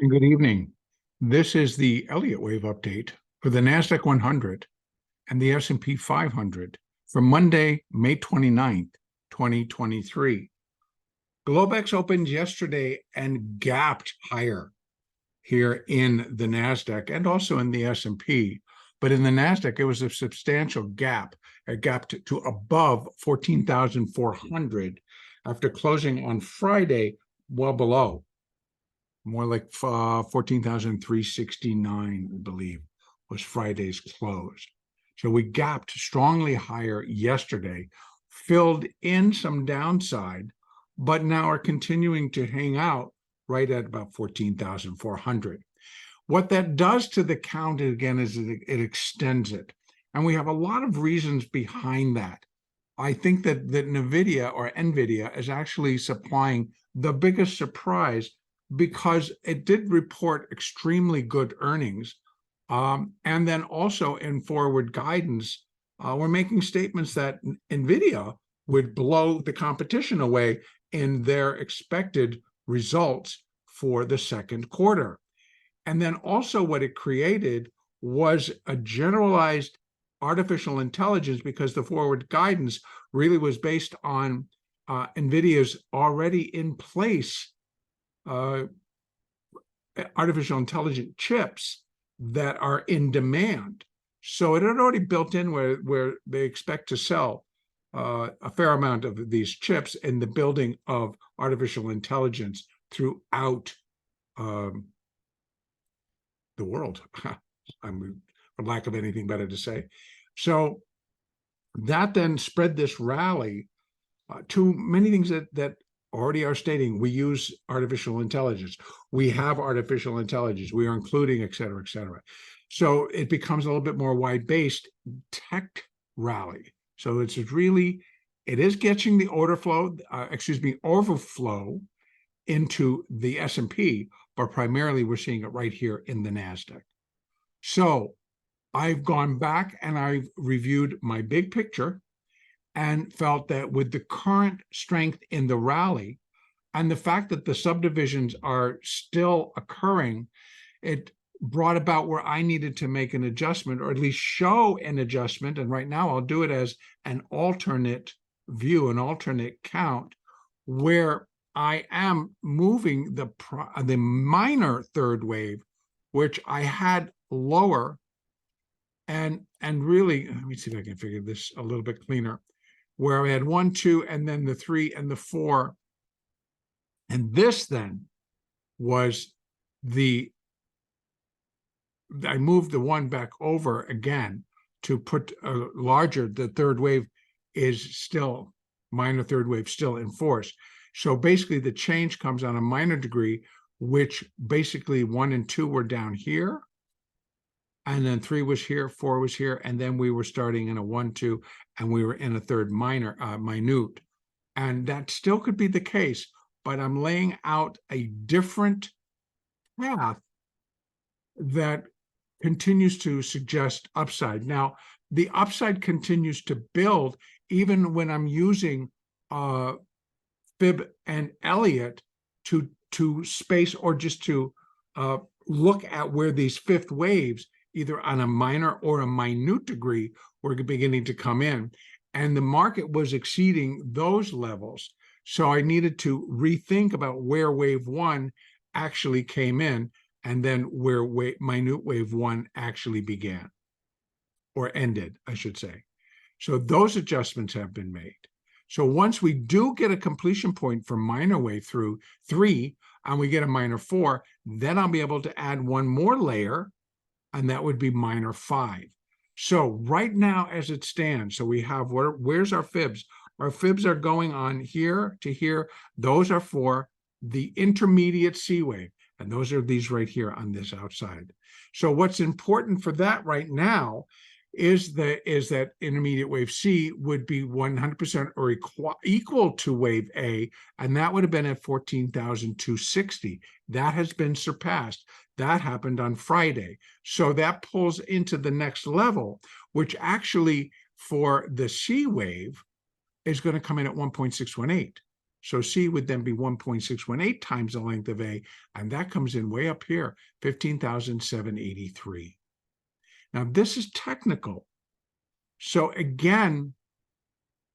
And good evening. This is the Elliott wave update for the NASDAQ 100 and the S&P 500 for Monday, May 29th, 2023. Globex opened yesterday and gapped higher here in the NASDAQ and also in the S&P. But in the NASDAQ, it was a substantial gap. It gapped to above 14,400 after closing on Friday well below. More like 14,369, I believe, was Friday's close. So we gapped strongly higher yesterday, filled in some downside, but now are continuing to hang out right at about 14,400. What that does to the count, again, is it extends it. And we have a lot of reasons behind that. I think that NVIDIA is actually supplying the biggest surprise because it did report extremely good earnings. And then also in forward guidance, we're making statements that NVIDIA would blow the competition away in their expected results for the second quarter. And then also what it created was a generalized artificial intelligence, because the forward guidance really was based on NVIDIA's already in place artificial intelligent chips that are in demand. So it had already built in where they expect to sell a fair amount of these chips in the building of artificial intelligence throughout the world, I mean, for lack of anything better to say. So that then spread this rally to many things that already are stating we use artificial intelligence. We have artificial intelligence. We are including, et cetera, et cetera. So it becomes a little bit more wide-based tech rally. So it is getting the overflow into the S&P, but primarily we're seeing it right here in the NASDAQ. So I've gone back and I've reviewed my big picture and felt that with the current strength in the rally and the fact that the subdivisions are still occurring, it brought about where I needed to make an adjustment, or at least show an adjustment. And right now I'll do it as an alternate view, an alternate count, where I am moving the minor third wave, which I had lower, and really, let me see if I can figure this a little bit cleaner, where I had 1, 2, and then the 3 and the 4. And this then was I moved the 1 back over again to put a larger, the third wave is still, minor third wave still in force. So basically the change comes on a minor degree, which basically 1 and 2 were down here, and then 3 was here, 4 was here, and then we were starting in a 1, 2, and we were in a third minute. And that still could be the case, but I'm laying out a different path that continues to suggest upside. Now, the upside continues to build even when I'm using Fib and Elliott to space, or just to look at where these fifth waves, either on a minor or a minute degree, were beginning to come in. And the market was exceeding those levels. So I needed to rethink about where wave 1 actually came in, and then where minute wave 1 actually began, or ended, I should say. So those adjustments have been made. So once we do get a completion point for minor wave through 3, and we get a minor 4, then I'll be able to add one more layer, and that would be minor 5. So right now, as it stands, so we have, where's our fibs? Our fibs are going on here to here. Those are for the intermediate C wave, and those are these right here on this outside. So what's important for that right now is that intermediate wave C would be 100% or equal to wave A, and that would have been at 14,260. That has been surpassed. That happened on Friday. So that pulls into the next level, which actually for the C wave is going to come in at 1.618. So C would then be 1.618 times the length of A, and that comes in way up here, 15,783. Now, this is technical. So again,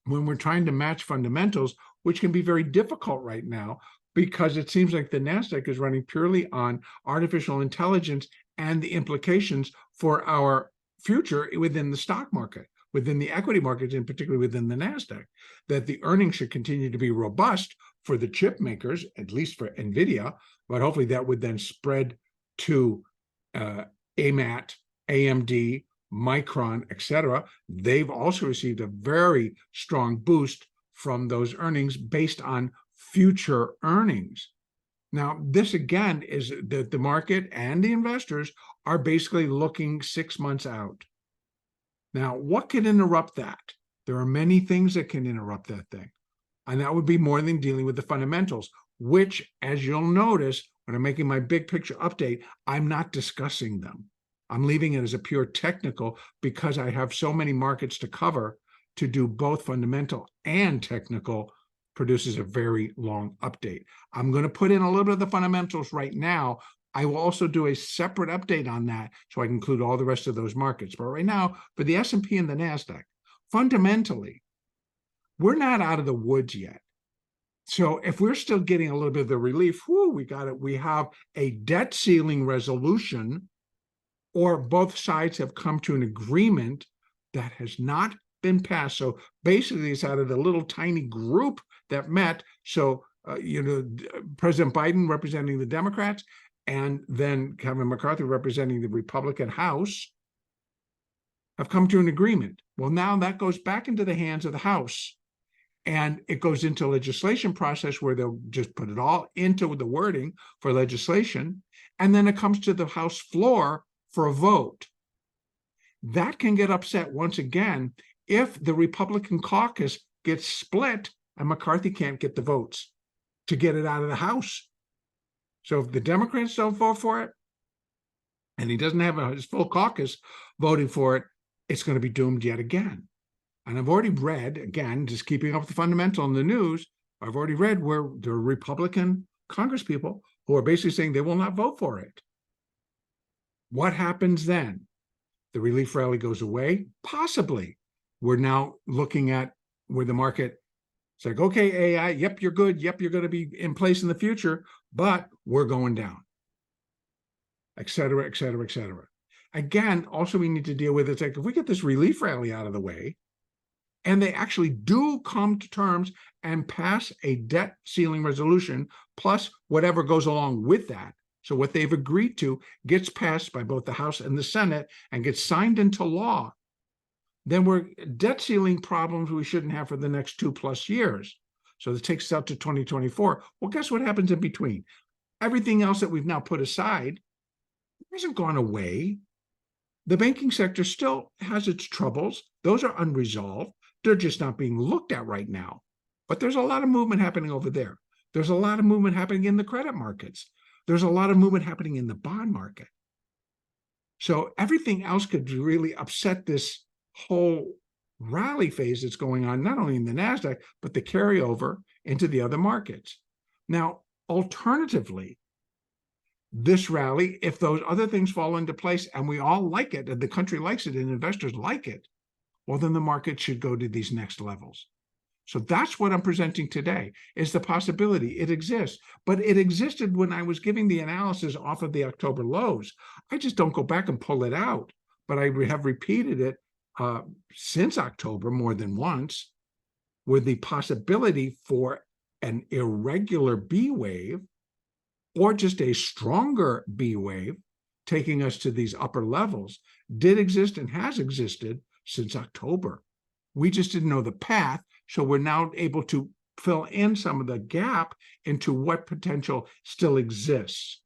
when we're trying to match fundamentals, which can be very difficult right now, because it seems like the NASDAQ is running purely on artificial intelligence and the implications for our future within the stock market, within the equity markets, and particularly within the NASDAQ, that the earnings should continue to be robust for the chip makers, at least for NVIDIA, but hopefully that would then spread to AMAT, AMD, Micron, etc. They've also received a very strong boost from those earnings based on future earnings. Now, this again is that the market and the investors are basically looking 6 months out. Now, what can interrupt that? There are many things that can interrupt that thing. And that would be more than dealing with the fundamentals, which, as you'll notice, when I'm making my big picture update, I'm not discussing them. I'm leaving it as a pure technical because I have so many markets to cover. To do both fundamental and technical produces a very long update. I'm going to put in a little bit of the fundamentals right now. I will also do a separate update on that so I can include all the rest of those markets. But right now, for the S&P and the NASDAQ, fundamentally, we're not out of the woods yet. So if we're still getting a little bit of the relief, we got it. We have a debt ceiling resolution, or both sides have come to an agreement that has not been passed. So basically, it's out of the little tiny group that met. So, President Biden representing the Democrats, and then Kevin McCarthy representing the Republican House, have come to an agreement. Well, now that goes back into the hands of the House, and it goes into legislation process where they'll just put it all into the wording for legislation, and then it comes to the House floor for a vote. That can get upset once again if the Republican caucus gets split and McCarthy can't get the votes to get it out of the House. So if the Democrats don't vote for it, and he doesn't have his full caucus voting for it, it's going to be doomed yet again. And I've already read, again, just keeping up with the fundamental in the news, I've already read where there are Republican congresspeople who are basically saying they will not vote for it. What happens then? The relief rally goes away? Possibly. We're now looking at where the market, it's like, okay, AI, yep, you're good. Yep, you're going to be in place in the future, but we're going down, et cetera, et cetera, et cetera. Again, also we need to deal with, it's like, if we get this relief rally out of the way, and they actually do come to terms and pass a debt ceiling resolution, plus whatever goes along with that. So what they've agreed to gets passed by both the House and the Senate and gets signed into law. Then we're debt ceiling problems we shouldn't have for the next 2+ years. So this takes us out to 2024. Well, guess what happens in between? Everything else that we've now put aside hasn't gone away. The banking sector still has its troubles. Those are unresolved. They're just not being looked at right now. But there's a lot of movement happening over there. There's a lot of movement happening in the credit markets. There's a lot of movement happening in the bond market. So everything else could really upset this whole rally phase that's going on, not only in the NASDAQ, but the carryover into the other markets. Now, alternatively, this rally, if those other things fall into place and we all like it, and the country likes it, and investors like it, well, then the market should go to these next levels. So that's what I'm presenting today, is the possibility. It exists, but it existed when I was giving the analysis off of the October lows. I just don't go back and pull it out, but I have repeated it since October more than once, with the possibility for an irregular B wave or just a stronger B wave taking us to these upper levels did exist and has existed since October. We just didn't know the path, so we're now able to fill in some of the gap into what potential still exists.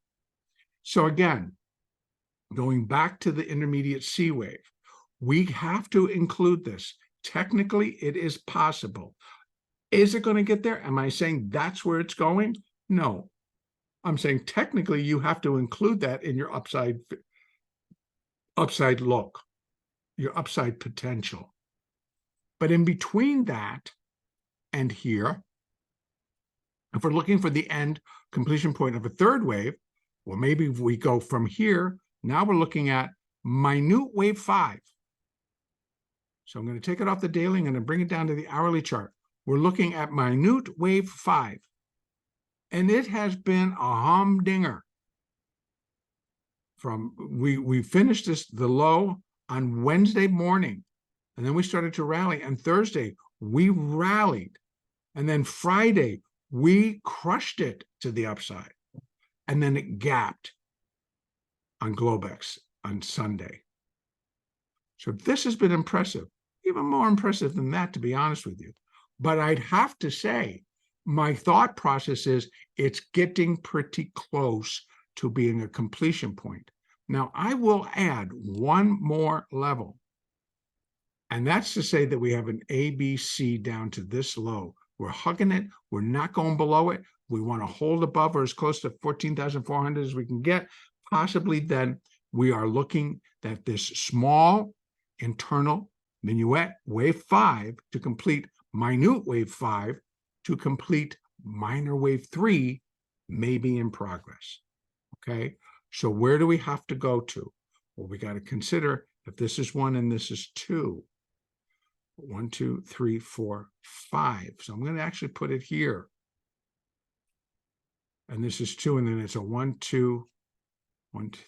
So again, going back to the intermediate C wave, we have to include this. Technically, it is possible. Is it going to get there? Am I saying that's where it's going? No. I'm saying technically you have to include that in your upside look, your upside potential. But in between that and here, If we're looking for the end completion point of a third wave, well, maybe we go from here. Now we're looking at minute wave 5. So I'm going to take it off the daily. I'm going to bring it down to the hourly chart. We're looking at minute wave 5. And it has been a humdinger. We finished the low on Wednesday morning, and then we started to rally. On Thursday, we rallied. And then Friday, we crushed it to the upside. And then it gapped on Globex on Sunday. So this has been impressive, even more impressive than that, to be honest with you. But I'd have to say, my thought process is it's getting pretty close to being a completion point. Now, I will add one more level, and that's to say that we have an ABC down to this low. We're hugging it. We're not going below it. We want to hold above or as close to 14,400 as we can get. Possibly then we are looking at this small internal minuet wave 5 to complete minute wave 5 to complete minor wave 3 may be in progress. Okay, so where do we have to go to? Well, we got to consider if this is 1 and this is 2. 1, 2, 3, 4, 5. So I'm going to actually put it here. And this is 2, and then it's a 1, 2, 1, 2,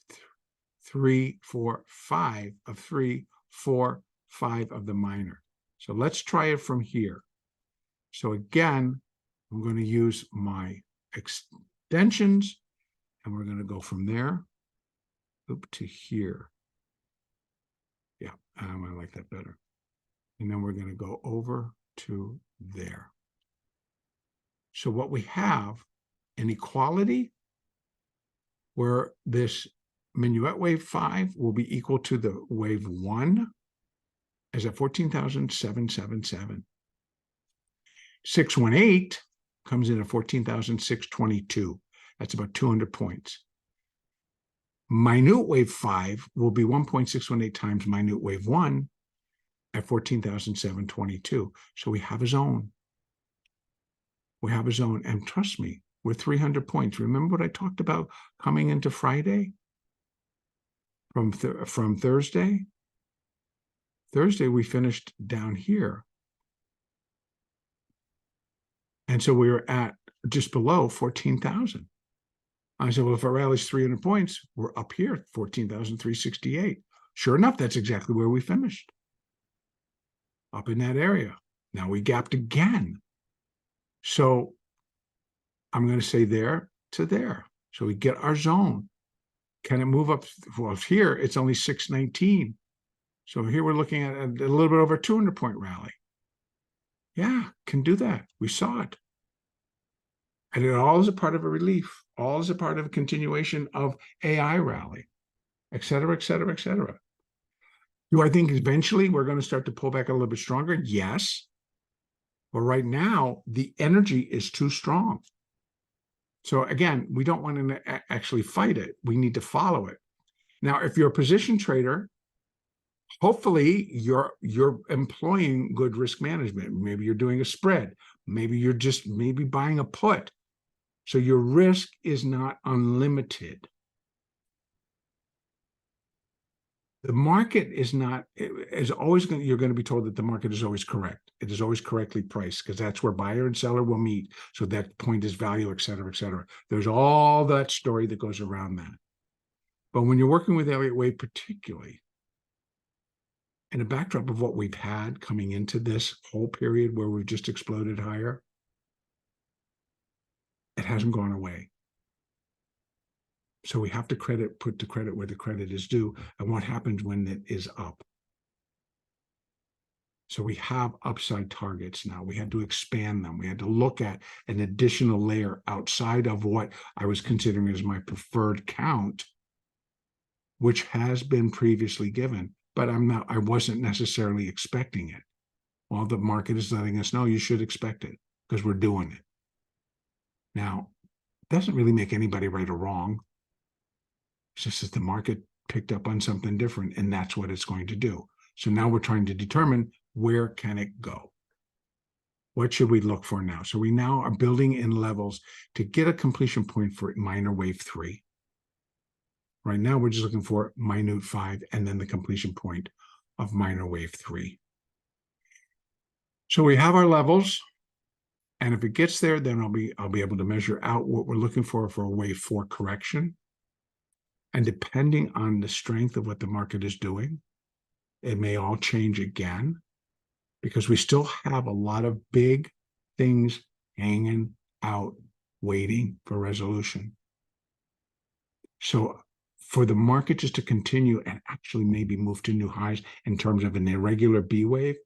3, 4, 5 of 3, 4, 5 of the minor. So let's try it from here. So again, I'm going to use my extensions, and we're going to go from there up to here. Yeah, I like that better. And then we're going to go over to there. So what we have, an equality where this minuet wave 5 will be equal to the wave 1 as at 14,777. 618 comes in at 14,622. That's about 200 points. Minute wave 5 will be 1.618 times minute wave 1 at 14,722. So we have a zone. We have a zone. And trust me, we're 300 points. Remember what I talked about coming into Friday? From Thursday? Thursday, we finished down here. And so we were at just below 14,000. I said, well, if our rally's 300 points, we're up here, 14,368. Sure enough, that's exactly where we finished. Up in that area. Now we gapped again. So I'm going to say there to there. So we get our zone. Can it move up? Well, here it's only 619. So here we're looking at a little bit over 200-point rally. Yeah, can do that. We saw it. And it all is a part of a relief. All is a part of a continuation of AI rally, et cetera, et cetera, et cetera. Do I think eventually we're going to start to pull back a little bit stronger? Yes. But right now, the energy is too strong. So again, we don't want to actually fight it. We need to follow it. Now, if you're a position trader, hopefully you're employing good risk management. Maybe you're doing a spread. Maybe you're just buying a put. So your risk is not unlimited. The market is not, is always going, you're going to be told that the market is always correct. It is always correctly priced because that's where buyer and seller will meet. So that point is value, et cetera, et cetera. There's all that story that goes around that. But when you're working with Elliott Wave, particularly in a backdrop of what we've had coming into this whole period where we've just exploded higher, it hasn't gone away. So we have to put the credit where the credit is due and what happens when it is up. So we have upside targets now. We had to expand them. We had to look at an additional layer outside of what I was considering as my preferred count, which has been previously given, but I wasn't necessarily expecting it. Well, the market is letting us know you should expect it because we're doing it. Now, it doesn't really make anybody right or wrong. It's just that the market picked up on something different, and that's what it's going to do. So now we're trying to determine where can it go. What should we look for now? So we now are building in levels to get a completion point for minor wave 3. Right now, we're just looking for minute 5 and then the completion point of minor wave 3. So we have our levels, and if it gets there, then I'll be able to measure out what we're looking for a wave 4 correction. And depending on the strength of what the market is doing, it may all change again, because we still have a lot of big things hanging out, waiting for resolution. So for the market just to continue and actually maybe move to new highs in terms of an irregular B wave,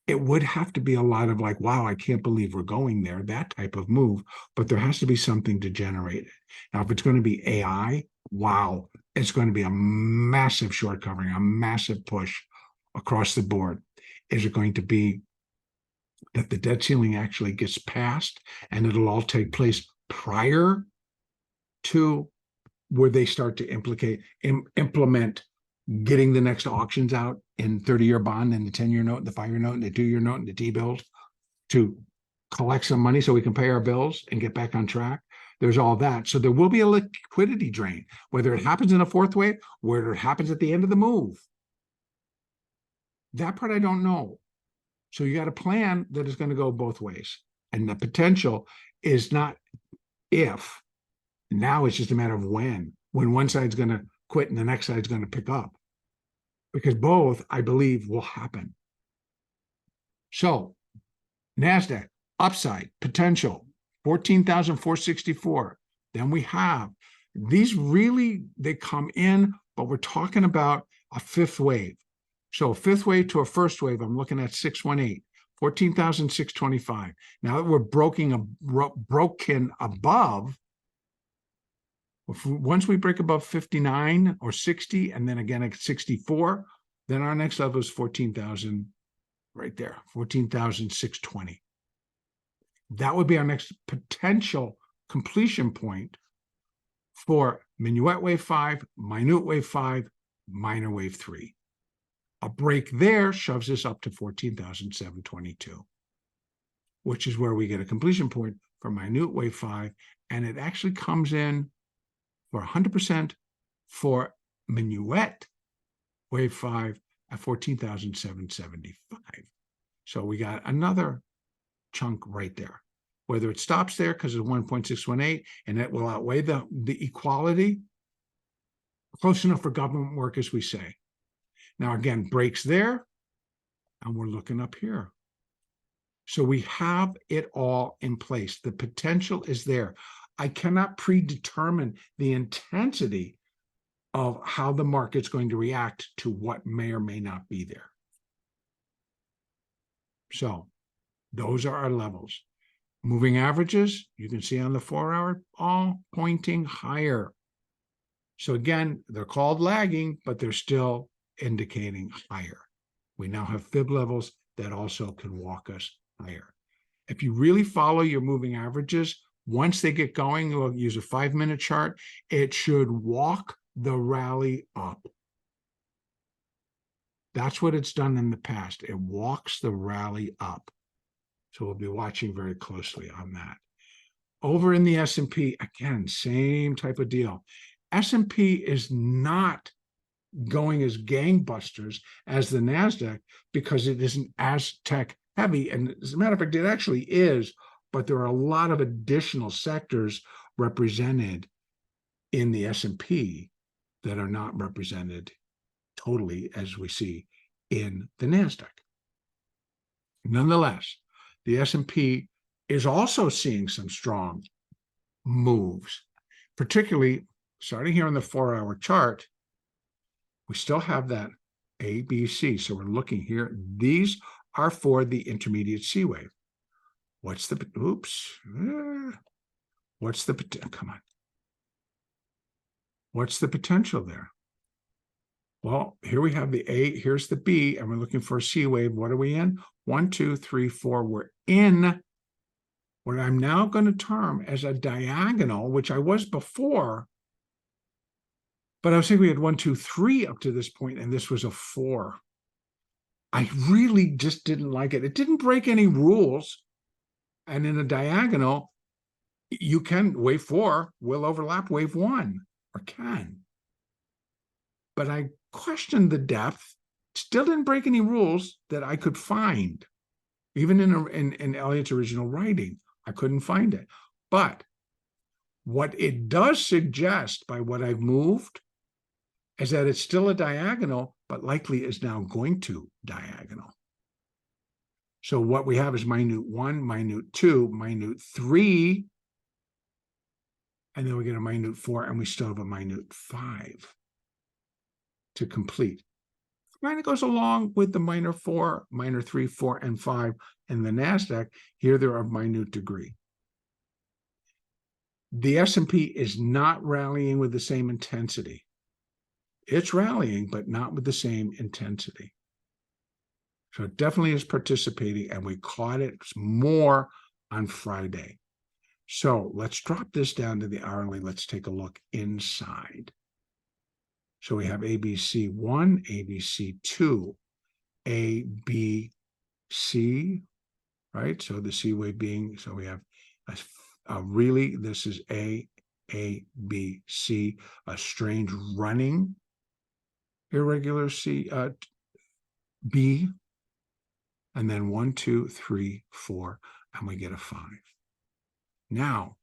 it would have to be a lot of like, wow, I can't believe we're going there, that type of move, but there has to be something to generate it. Now, if it's going to be AI, wow, it's going to be a massive short covering, a massive push across the board. Is it going to be that the debt ceiling actually gets passed and it'll all take place prior to where they start to implement getting the next auctions out in 30-year bond and the 10-year note, and the 5-year note, and the 2-year note, and the T-bills to collect some money so we can pay our bills and get back on track? There's all that. So there will be a liquidity drain, whether it happens in a fourth wave, whether it happens at the end of the move. That part I don't know. So you got a plan that is going to go both ways. And the potential is not if. Now it's just a matter of when one side's going to quit and the next side's going to pick up. Because both, I believe, will happen. So NASDAQ, upside, potential, 14,464. Then we have, these really, they come in, but we're talking about a fifth wave. So a fifth wave to a first wave, I'm looking at 618, 14,625. Now that we're broken above, once we break above 59 or 60, and then again at 64, then our next level is 14,000 right there, 14,620. That would be our next potential completion point for minuet wave 5, minute wave 5, minor wave 3. A break there shoves us up to 14,722, which is where we get a completion point for minute wave 5, and it actually comes in for 100% for minuet wave 5 at 14,775. So we got another chunk right there. Whether it stops there because of 1.618 and that will outweigh the equality, close enough for government work, as we say. Now, again, breaks there, and we're looking up here. So we have it all in place. The potential is there. I cannot predetermine the intensity of how the market's going to react to what may or may not be there. So those are our levels. Moving averages, you can see on the 4-hour, all pointing higher. So again, they're called lagging, but they're still indicating higher. We now have fib levels that also can walk us higher. If you really follow your moving averages, once they get going, we'll use a 5-minute chart, it should walk the rally up. That's what it's done in the past. It walks the rally up. So we'll be watching very closely on that. Over in the S&P, again, same type of deal. S&P is not going as gangbusters as the NASDAQ because it isn't as tech heavy. And as a matter of fact, it actually is, but there are a lot of additional sectors represented in the S&P that are not represented totally as we see in the NASDAQ. Nonetheless, the S&P is also seeing some strong moves, particularly starting here on the 4-hour chart. We still have that A, B, C. So we're looking here. These are for the intermediate C wave. What's the, oops. What's the, come on. What's the potential there? Well, here we have the A, here's the B, and we're looking for a C wave. What are we in? 1, 2, 3, 4. We're in what I'm now going to term as a diagonal, which I was before. But I was thinking we had 1, 2, 3 up to this point, and this was a 4. I really just didn't like it. It didn't break any rules. And in a diagonal, you can, wave 4 will overlap wave 1, or can. But I questioned the depth. Still didn't break any rules that I could find. Even in Elliott's original writing, I couldn't find it. But what it does suggest by what I've moved is that it's still a diagonal, but likely is now going to diagonal. So what we have is minute 1, minute 2, minute 3, and then we get a minute 4, and we still have a minute 5 to complete. Kind of goes along with the minor 4, minor 3, 4, and 5 in the NASDAQ. Here they're of minute degree. The S&P is not rallying with the same intensity. It's rallying, but not with the same intensity. So it definitely is participating, and we caught it more on Friday. So let's drop this down to the hourly. Let's take a look inside. So we have ABC1, ABC2, ABC, right? So the C wave being, so we have really, this is A, B, C, a strange running irregular C, B, and then 1, 2, 3, 4, and we get a 5. Now,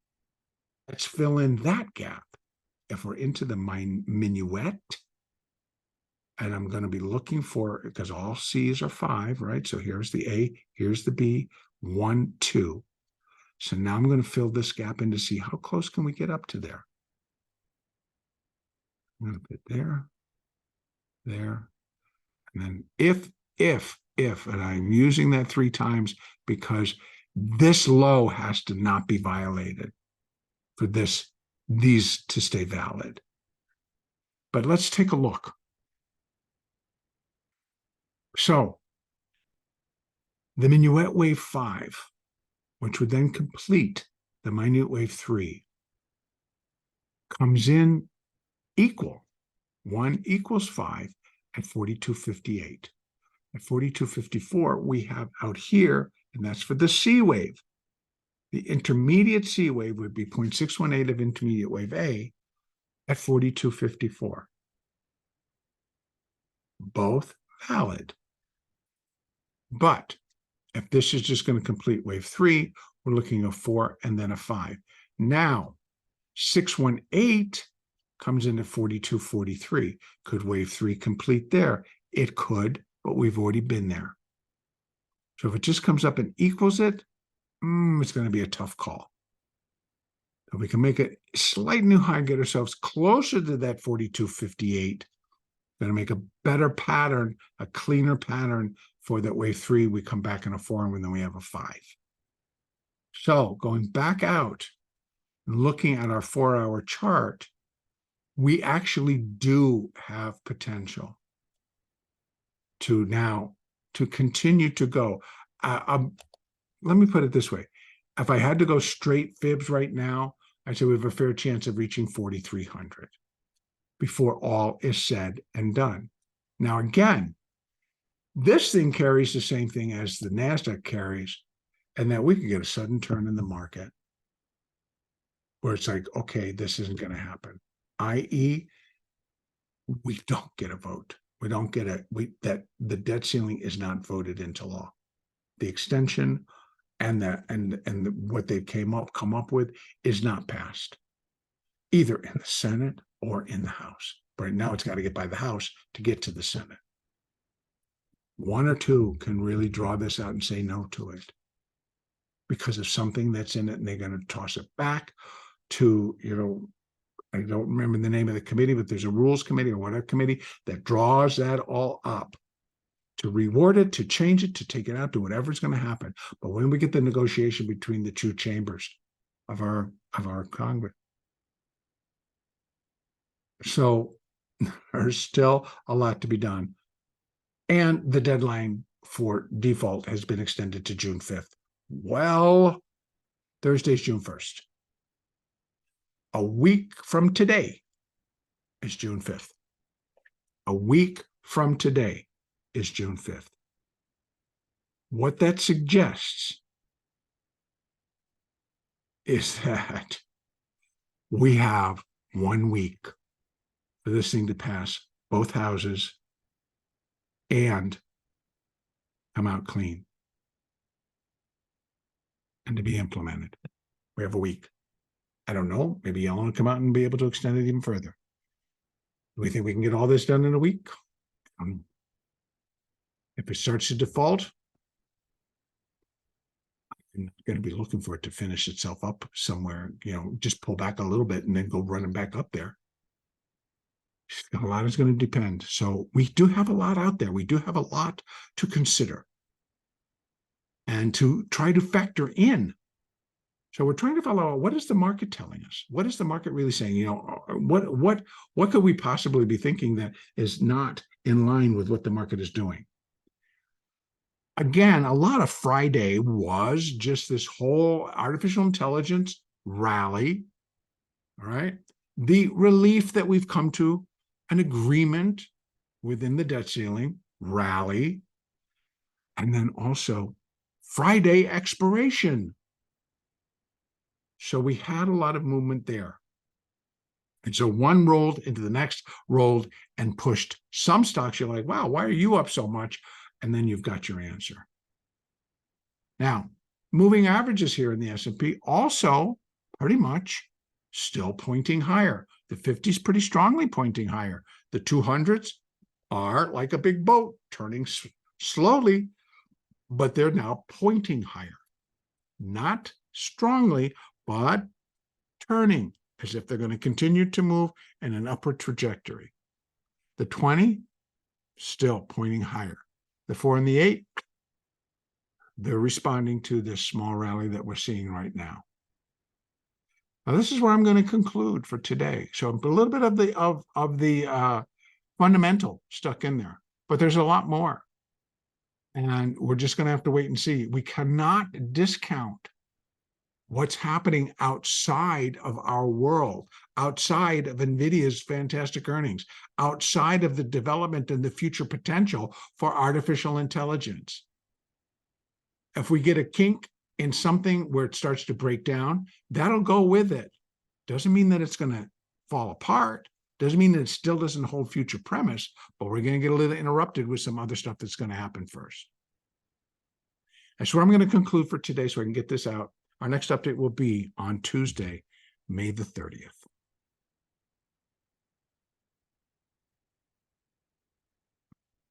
let's fill in that gap. If we're into the minuet, and I'm going to be looking for, because all C's are 5, right? So here's the A, here's the B, 1, 2. So now I'm going to fill this gap in to see how close can we get up to there. I'm going to put there, there, and then if, and I'm using that 3 times because this low has to not be violated for these to stay valid. But let's take a look. So the minuet wave 5, which would then complete the minute wave 3, comes in equal. 1 equals 5 at 42.58. At 42.54, we have out here, and that's for the C wave. The intermediate C wave would be 0.618 of intermediate wave A at 42.54. Both valid. But if this is just going to complete wave 3, we're looking at 4 and then a 5. Now, 618 comes in at 42.43. Could wave 3 complete there? It could, but we've already been there. So if it just comes up and equals it, it's going to be a tough call. If we can make a slight new high, get ourselves closer to that 42.58, going to make a better pattern, a cleaner pattern for that wave 3. We come back in a 4, and then we have a 5. So going back out and looking at our 4-hour chart, we actually do have potential to continue to go. Let me put it this way. If I had to go straight fibs right now, I'd say we have a fair chance of reaching 4,300 before all is said and done. Now, again, this thing carries the same thing as the NASDAQ carries, and that we could get a sudden turn in the market where it's like, okay, this isn't going to happen, i.e., we don't get a vote. We don't get that the debt ceiling is not voted into law. The extension and what they come up with is not passed, either in the Senate or in the House. Right now, it's got to get by the House to get to the Senate. 1 or 2 can really draw this out and say no to it because of something that's in it, and they're going to toss it back to, I don't remember the name of the committee, but there's a rules committee or whatever committee that draws that all up to reward it, to change it, to take it out, to whatever's going to happen. But when we get the negotiation between the 2 chambers of our Congress, so there's still a lot to be done. And the deadline for default has been extended to June 5th. Well, Thursday's June 1st. A week from today is June 5th. A week from today is June 5th. What that suggests is that we have 1 week for this thing to pass both houses and come out clean and to be implemented. We have a week. I don't know. Maybe Yellen will come out and be able to extend it even further. Do we think we can get all this done in a week? If it starts to default, I'm going to be looking for it to finish itself up somewhere, just pull back a little bit and then go running back up there. A lot is going to depend. So we do have a lot out there. We do have a lot to consider and to try to factor in. So we're trying to follow out, what is the market telling us? What is the market really saying? What could we possibly be thinking that is not in line with what the market is doing? Again, a lot of Friday was just this whole artificial intelligence rally, all right? The relief that we've come to an agreement within the debt ceiling rally, and then also Friday expiration. So we had a lot of movement there. And so one rolled into the next, rolled and pushed some stocks. You're like, wow, why are you up so much? And then you've got your answer. Now, moving averages here in the S&P also pretty much still pointing higher. The 50s pretty strongly pointing higher. The 200s are like a big boat turning slowly, but they're now pointing higher. Not strongly, but turning as if they're going to continue to move in an upward trajectory. The 20 still pointing higher. The 4 and the 8, they're responding to this small rally that we're seeing right now. Now, this is where I'm going to conclude for today. So a little bit of the fundamental stuck in there, but there's a lot more. And we're just going to have to wait and see. We cannot discount what's happening outside of our world, outside of NVIDIA's fantastic earnings, outside of the development and the future potential for artificial intelligence. If we get a kink in something where it starts to break down, that'll go with it. Doesn't mean that it's going to fall apart. Doesn't mean that it still doesn't hold future premise, but we're going to get a little interrupted with some other stuff that's going to happen first. That's where I'm going to conclude for today so I can get this out. Our next update will be on Tuesday, May the 30th.